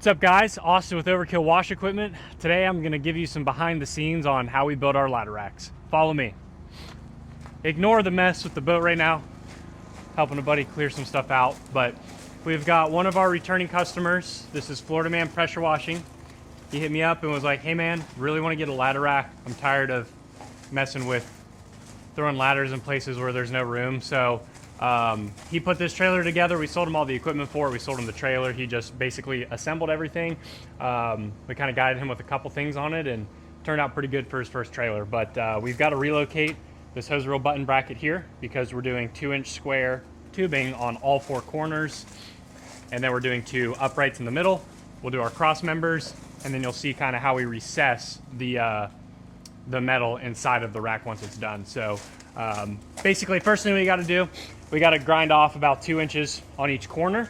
What's up guys, Austin with Overkill Wash Equipment. Today I'm going to give you some behind the scenes on how we build our ladder racks. Follow me. Ignore the mess with the boat right now. Helping a buddy clear some stuff out. But we've got one of our returning customers. This is Florida Man Pressure Washing. He hit me up and was like, hey man, really want to get a ladder rack. I'm tired of messing with throwing ladders in places where there's no room. So he put this trailer together. We sold him all the equipment for it. We sold him the trailer. He just basically assembled everything. We kind of guided him with a couple things on it and turned out pretty good for his first trailer. But we've got to relocate this hose reel button bracket here because we're doing 2-inch square tubing on all 4 corners. And then we're doing 2 uprights in the middle. We'll do our cross members, and then you'll see kind of how we recess the metal inside of the rack once it's done. So basically, first thing we got to do, we got to grind off about 2 inches on each corner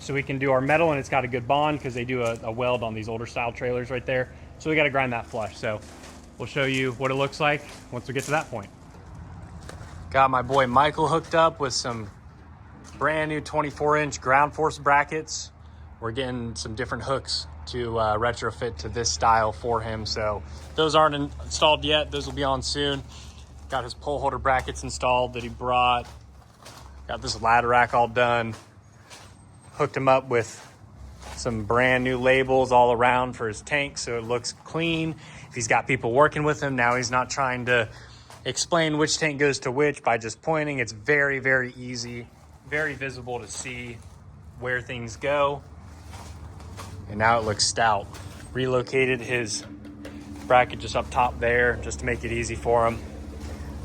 so we can do our metal, and it's got a good bond because they do a weld on these older style trailers right there. So we got to grind that flush. So we'll show you what it looks like once we get to that point. Got my boy Michael hooked up with some brand new 24-inch ground force brackets. We're getting some different hooks to retrofit to this style for him. So those aren't installed yet. Those will be on soon. Got his pole holder brackets installed that he brought. Got this ladder rack all done. Hooked him up with some brand new labels all around for his tank so it looks clean. If he's got people working with him, now he's not trying to explain which tank goes to which by just pointing. It's very, very easy, very visible to see where things go. And now it looks stout. Relocated his bracket just up top there just to make it easy for him.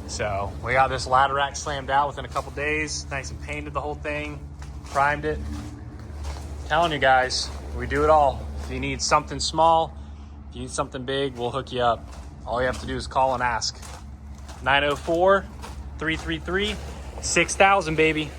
So we got this ladder rack slammed out within a couple days. Nice and painted the whole thing, primed it. Telling you guys, we do it all. If you need something small, if you need something big, we'll hook you up. All you have to do is call and ask. 904-333-6000, baby.